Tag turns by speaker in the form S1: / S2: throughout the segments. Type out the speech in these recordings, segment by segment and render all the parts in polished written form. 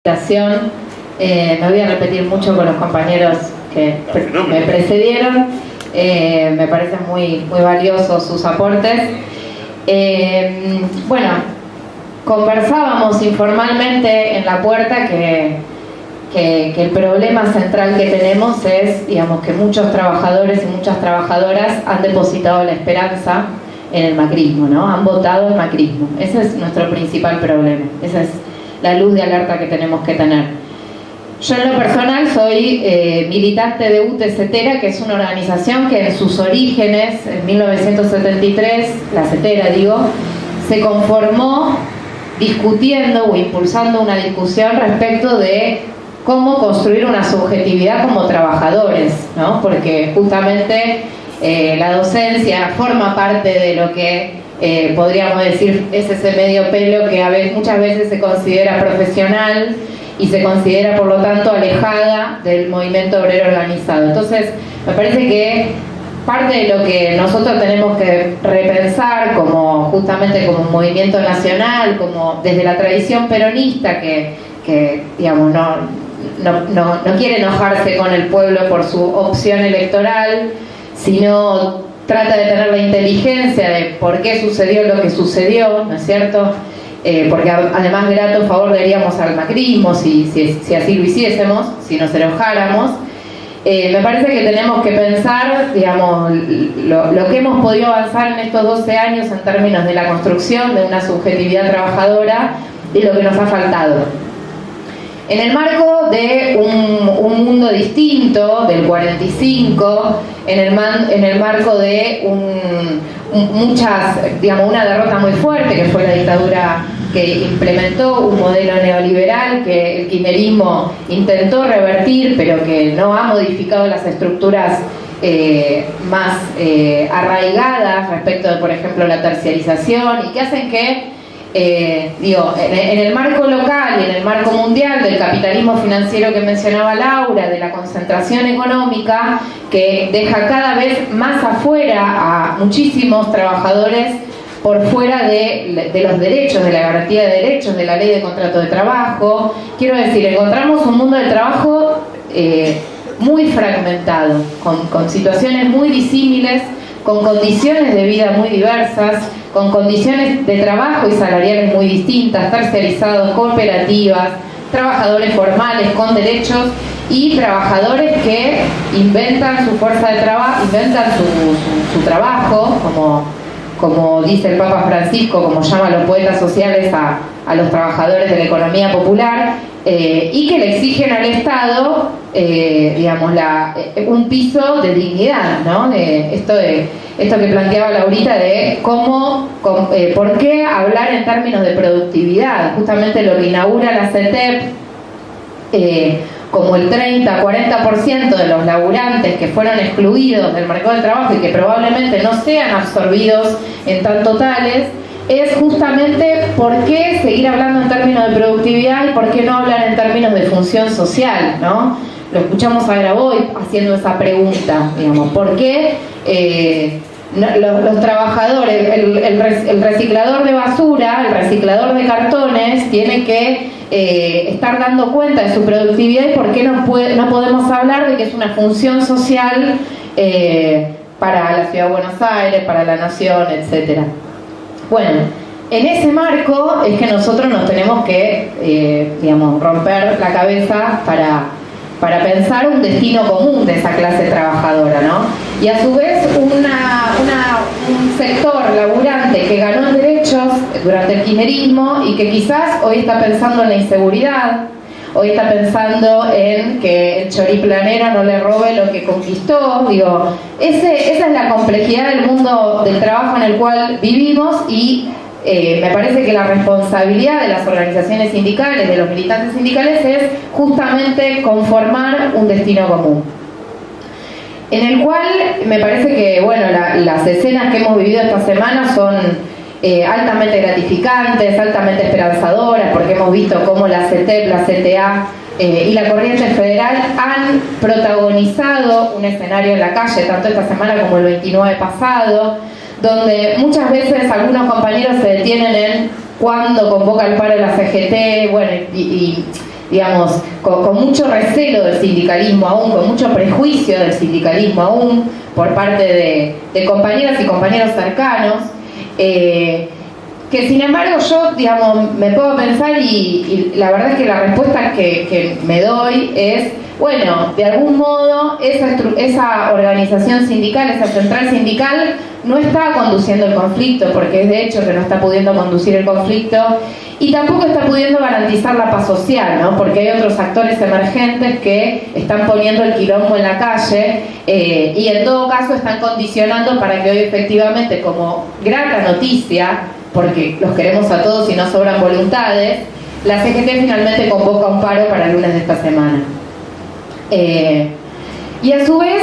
S1: Me voy a repetir mucho con los compañeros que me precedieron. Me parecen muy valiosos sus aportes. Bueno, conversábamos informalmente en la puerta que el problema central que tenemos es, digamos, que muchos trabajadores y muchas trabajadoras han depositado la esperanza en el macrismo, ¿no? Han votado el macrismo. Ese es nuestro principal problema. Esa es la luz de alerta que tenemos que tener. Yo en lo personal soy militante de UTE CETERA, que es una organización que en sus orígenes, en 1973, la CETERA digo, se conformó discutiendo o impulsando una discusión respecto de cómo construir una subjetividad como trabajadores, ¿no? Porque justamente la docencia forma parte de lo que podríamos decir es ese medio pelo que muchas veces se considera profesional y se considera por lo tanto alejada del movimiento obrero organizado. Entonces me parece que parte de lo que nosotros tenemos que repensar justamente como un movimiento nacional, como desde la tradición peronista que digamos no quiere enojarse con el pueblo por su opción electoral, sino trata de tener la inteligencia de por qué sucedió lo que sucedió, ¿no es cierto? Porque además grato favor daríamos al macrismo si así lo hiciésemos, si nos enojáramos. Me parece que tenemos que pensar, digamos, lo que hemos podido avanzar en estos 12 años en términos de la construcción de una subjetividad trabajadora y lo que nos ha faltado. En el marco de un mundo distinto, del 45, en el marco de una derrota muy fuerte, que fue la dictadura que implementó un modelo neoliberal que el kirchnerismo intentó revertir, pero que no ha modificado las estructuras más arraigadas respecto de, por ejemplo, la terciarización, y que hacen que en el marco local y en el marco mundial del capitalismo financiero que mencionaba Laura, de la concentración económica que deja cada vez más afuera a muchísimos trabajadores por fuera de los derechos, de la garantía de derechos, de la ley de contrato de trabajo. Quiero decir, encontramos un mundo del trabajo muy fragmentado, con situaciones muy disímiles, con condiciones de vida muy diversas, con condiciones de trabajo y salariales muy distintas, terciarizados, cooperativas, trabajadores formales con derechos y trabajadores que inventan su fuerza de trabajo, inventan su trabajo, como dice el Papa Francisco, como llaman los poetas sociales a los trabajadores de la economía popular, y que le exigen al Estado, digamos, un piso de dignidad, ¿no? Esto que planteaba Laurita de por qué hablar en términos de productividad, justamente lo que inaugura la CETEP, como el 30-40% de los laburantes que fueron excluidos del mercado de trabajo y que probablemente no sean absorbidos en tanto tales, es justamente por qué seguir hablando en términos de productividad y por qué no hablar en términos de función social, ¿no? Lo escuchamos a Graboy haciendo esa pregunta, digamos, ¿por qué los trabajadores, el reciclador de basura, el reciclador de cartones, tiene que estar dando cuenta de su productividad y por qué no podemos hablar de que es una función social para la Ciudad de Buenos Aires, para la Nación, etcétera? Bueno, en ese marco es que nosotros nos tenemos que, romper la cabeza para pensar un destino común de esa clase trabajadora, ¿no? Y a su vez un sector laburante que ganó derechos durante el kirchnerismo y que quizás hoy está pensando en la inseguridad, hoy está pensando en que el choriplanero no le robe lo que conquistó. Esa es la complejidad del mundo del trabajo en el cual vivimos y me parece que la responsabilidad de las organizaciones sindicales, de los militantes sindicales, es justamente conformar un destino común. En el cual me parece que, las escenas que hemos vivido esta semana son altamente gratificantes, altamente esperanzadoras, porque hemos visto cómo la CETEP, la CTA y la Corriente Federal han protagonizado un escenario en la calle, tanto esta semana como el 29 pasado, donde muchas veces algunos compañeros se detienen en cuándo convoca el paro de la CGT, y digamos, con mucho recelo del sindicalismo aún, con mucho prejuicio del sindicalismo aún, por parte de compañeras y compañeros cercanos, que sin embargo yo, digamos, me puedo pensar y la verdad es que la respuesta que me doy es, bueno, de algún modo esa organización sindical, esa central sindical no está conduciendo el conflicto, porque es de hecho que no está pudiendo conducir el conflicto y tampoco está pudiendo garantizar la paz social, ¿no? Porque hay otros actores emergentes que están poniendo el quilombo en la calle y en todo caso están condicionando para que hoy efectivamente, como grata noticia, porque los queremos a todos y no sobran voluntades, la CGT finalmente convoca un paro para el lunes de esta semana. Y a su vez,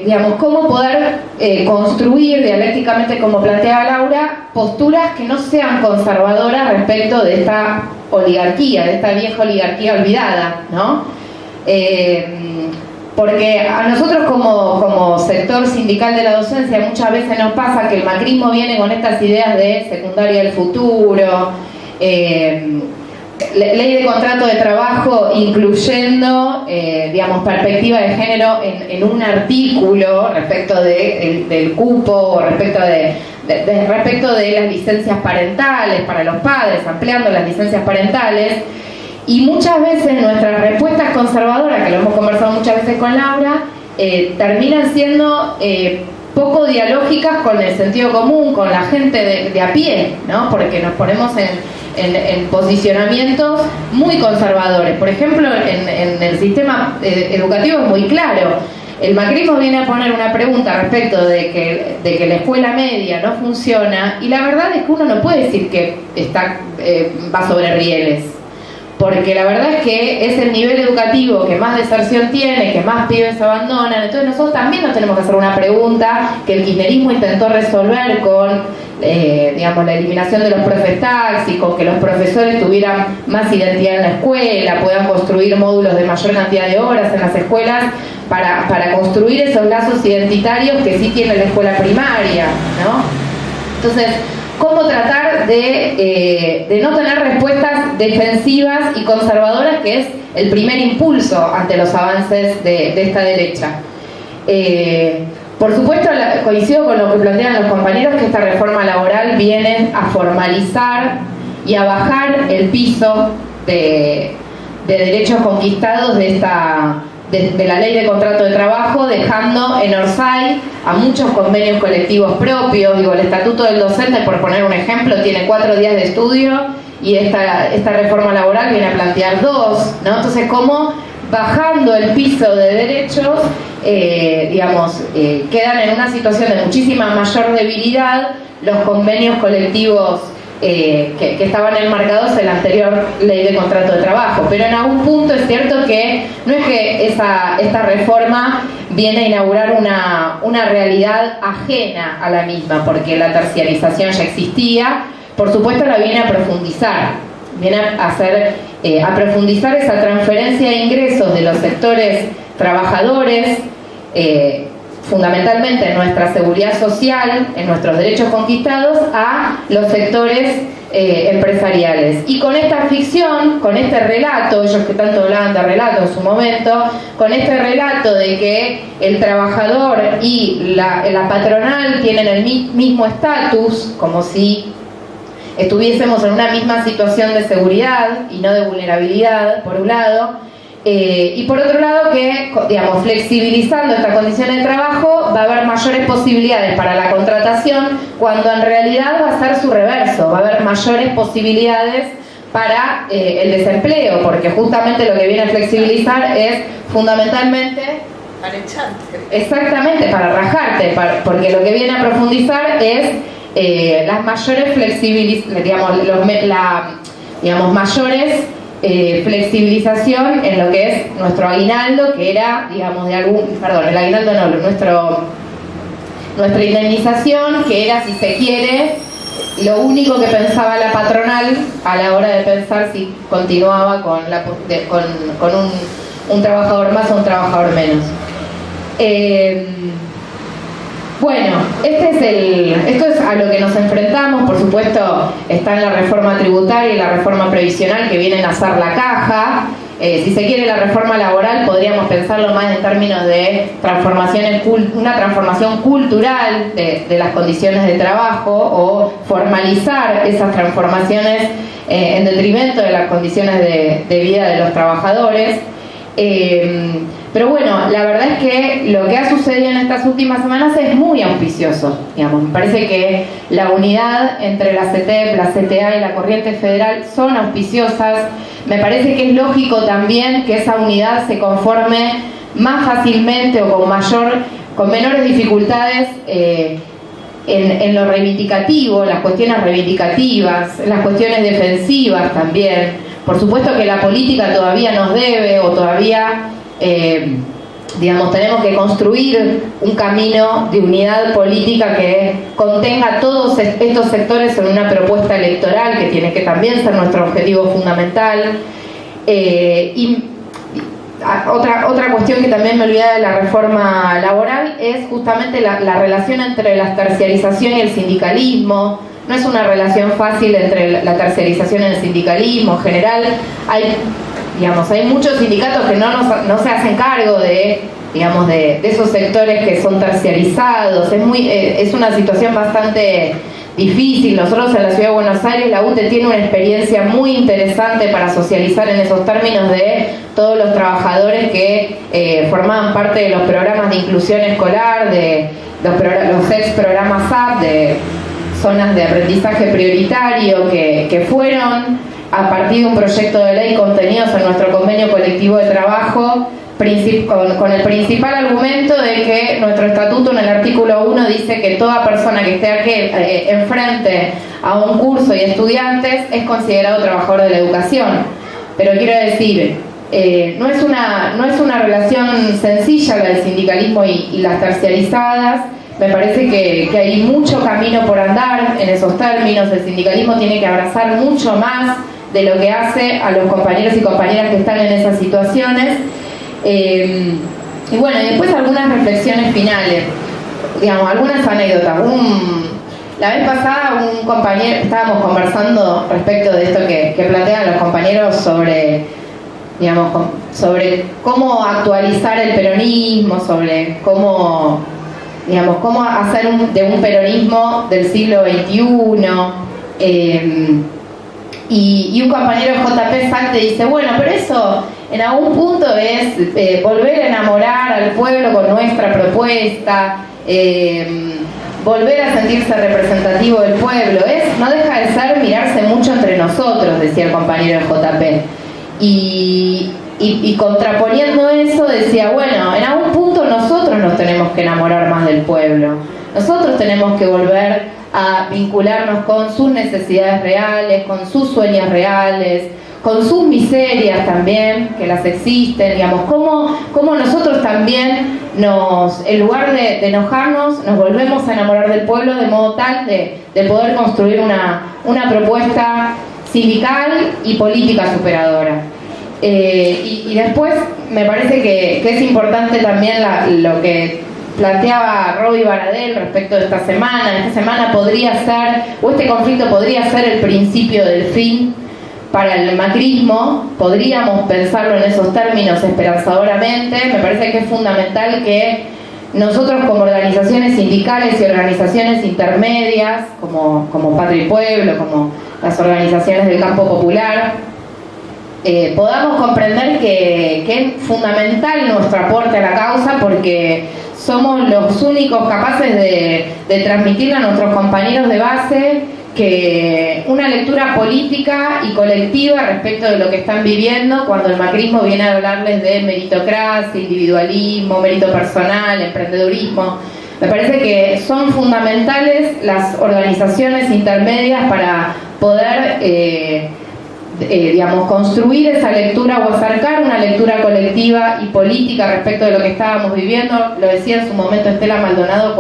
S1: digamos, cómo poder construir dialécticamente, como planteaba Laura, posturas que no sean conservadoras respecto de esta oligarquía, de esta vieja oligarquía olvidada, ¿no? Porque a nosotros como sector sindical de la docencia muchas veces nos pasa que el macrismo viene con estas ideas de secundaria del futuro, ley de contrato de trabajo incluyendo, digamos, perspectiva de género en un artículo respecto del cupo, respecto de las licencias parentales para los padres, ampliando las licencias parentales. Y muchas veces nuestras respuestas conservadoras, que lo hemos conversado muchas veces con Laura, terminan siendo poco dialógicas con el sentido común, con la gente de a pie, ¿no? Porque nos ponemos en posicionamientos muy conservadores. Por ejemplo, en el sistema educativo es muy claro. El macrismo viene a poner una pregunta respecto de que la escuela media no funciona, y la verdad es que uno no puede decir que va sobre rieles. Porque la verdad es que es el nivel educativo que más deserción tiene, que más pibes abandonan. Entonces nosotros también nos tenemos que hacer una pregunta que el kirchnerismo intentó resolver con, digamos, la eliminación de los profes taxi, con que los profesores tuvieran más identidad en la escuela, puedan construir módulos de mayor cantidad de horas en las escuelas para construir esos lazos identitarios que sí tiene la escuela primaria, ¿no? Entonces, cómo tratar de no tener respuestas defensivas y conservadoras, que es el primer impulso ante los avances de esta derecha. Por supuesto, coincido con lo que plantean los compañeros, que esta reforma laboral viene a formalizar y a bajar el piso de derechos conquistados de la ley de contrato de trabajo, dejando en Orsay a muchos convenios colectivos propios. Digo, el estatuto del docente, por poner un ejemplo, tiene 4 días de estudio y esta reforma laboral viene a plantear 2, ¿no? Entonces, ¿cómo bajando el piso de derechos, digamos, quedan en una situación de muchísima mayor debilidad los convenios colectivos que estaban enmarcados en la anterior ley de contrato de trabajo? Pero en algún punto es cierto que no es que esta reforma viene a inaugurar una realidad ajena a la misma, porque la terciarización ya existía. Por supuesto, la viene a profundizar, viene a profundizar esa transferencia de ingresos de los sectores trabajadores, fundamentalmente en nuestra seguridad social, en nuestros derechos conquistados, a los sectores empresariales. Y con esta ficción, con este relato, ellos que tanto hablaban de relato en su momento, con este relato de que el trabajador y la patronal tienen el mismo estatus, como si estuviésemos en una misma situación de seguridad y no de vulnerabilidad, por un lado, y por otro lado que, digamos, flexibilizando esta condición de trabajo va a haber mayores posibilidades para la contratación, cuando en realidad va a ser su reverso, va a haber mayores posibilidades para el desempleo, porque justamente lo que viene a flexibilizar es fundamentalmente
S2: para echarte.
S1: Exactamente, para rajarte, porque lo que viene a profundizar es las mayores mayores flexibilización en lo que es nuestro aguinaldo, que era, digamos, el aguinaldo no, nuestra indemnización, que era, si se quiere, lo único que pensaba la patronal a la hora de pensar si continuaba con un trabajador más o un trabajador menos. Bueno, esto es a lo que nos enfrentamos. Por supuesto, está en la reforma tributaria y la reforma previsional, que vienen a hacer la caja. si se quiere la reforma laboral, podríamos pensarlo más en términos de una transformación cultural de las condiciones de trabajo o formalizar esas transformaciones en detrimento de las condiciones de vida de los trabajadores. Pero bueno, la verdad es que lo que ha sucedido en estas últimas semanas es muy auspicioso, digamos. Me parece que la unidad entre la CETEP, la CTA y la Corriente Federal son auspiciosas. Me parece que es lógico también que esa unidad se conforme más fácilmente o con menores dificultades en lo reivindicativo, las cuestiones reivindicativas, las cuestiones defensivas también. Por supuesto que la política todavía nos debe, o todavía, tenemos que construir un camino de unidad política que contenga todos estos sectores en una propuesta electoral, que tiene que también ser nuestro objetivo fundamental. Otra cuestión que también me olvidaba de la reforma laboral es justamente la relación entre la terciarización y el sindicalismo. No es una relación fácil entre la terciarización y el sindicalismo. En general hay muchos sindicatos que no se hacen cargo de esos sectores que son terciarizados. Es una situación bastante difícil. Nosotros en la Ciudad de Buenos Aires, la UTE tiene una experiencia muy interesante para socializar en esos términos de todos los trabajadores que formaban parte de los programas de inclusión escolar, de los ex programas SAP, de zonas de aprendizaje prioritario, que fueron a partir de un proyecto de ley contenidos en nuestro convenio colectivo de trabajo, con el principal argumento de que nuestro estatuto en el artículo 1 dice que toda persona que esté aquí enfrente a un curso y estudiantes es considerado trabajador de la educación. Pero quiero decir, no es una relación sencilla la del sindicalismo y las terciarizadas. Me parece que hay mucho camino por andar en esos términos. El sindicalismo tiene que abrazar mucho más de lo que hace a los compañeros y compañeras que están en esas situaciones. Y bueno, y después algunas reflexiones finales, algunas anécdotas. La vez pasada un compañero, estábamos conversando respecto de esto que plantean los compañeros sobre cómo actualizar el peronismo, sobre cómo hacer de un peronismo del siglo XXI. Y un compañero de JP Salte dice, bueno, pero eso en algún punto es volver a enamorar al pueblo con nuestra propuesta, volver a sentirse representativo del pueblo. No deja de ser mirarse mucho entre nosotros, decía el compañero de JP. Y contraponiendo eso decía, bueno, en algún punto nosotros nos tenemos que enamorar más del pueblo. Nosotros tenemos que volver a vincularnos con sus necesidades reales, con sus sueños reales, con sus miserias también, que las existen, cómo nosotros también en lugar de enojarnos, nos volvemos a enamorar del pueblo de modo tal de poder construir una propuesta sindical y política superadora. Y después me parece que es importante también lo que planteaba Roby Baradel respecto de esta semana. Esta semana podría ser, o este conflicto podría ser el principio del fin para el macrismo. Podríamos pensarlo en esos términos esperanzadoramente. Me parece que es fundamental que nosotros como organizaciones sindicales y organizaciones intermedias, como Patria y Pueblo, como las organizaciones del campo popular, podamos comprender que es fundamental nuestro aporte a la causa, porque somos los únicos capaces de transmitirle a nuestros compañeros de base que una lectura política y colectiva respecto de lo que están viviendo, cuando el macrismo viene a hablarles de meritocracia, individualismo, mérito personal, emprendedurismo. Me parece que son fundamentales las organizaciones intermedias para poder construir esa lectura o acercar una lectura colectiva y política respecto de lo que estábamos viviendo. Lo decía en su momento Estela Maldonado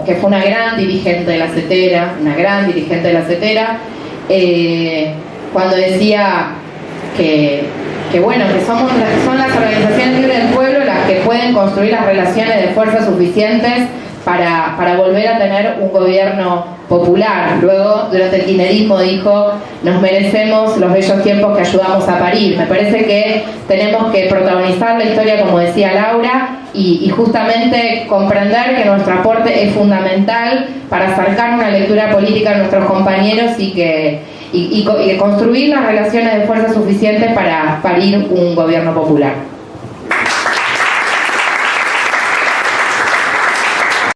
S1: que fue una gran dirigente de la CETERA, cuando decía que son las organizaciones libres del pueblo las que pueden construir las relaciones de fuerza suficientes para volver a tener un gobierno popular. Luego, durante el kirchnerismo dijo, nos merecemos los bellos tiempos que ayudamos a parir. Me parece que tenemos que protagonizar la historia, como decía Laura, y justamente comprender que nuestro aporte es fundamental para acercar una lectura política a nuestros compañeros y construir las relaciones de fuerza suficientes para parir un gobierno popular.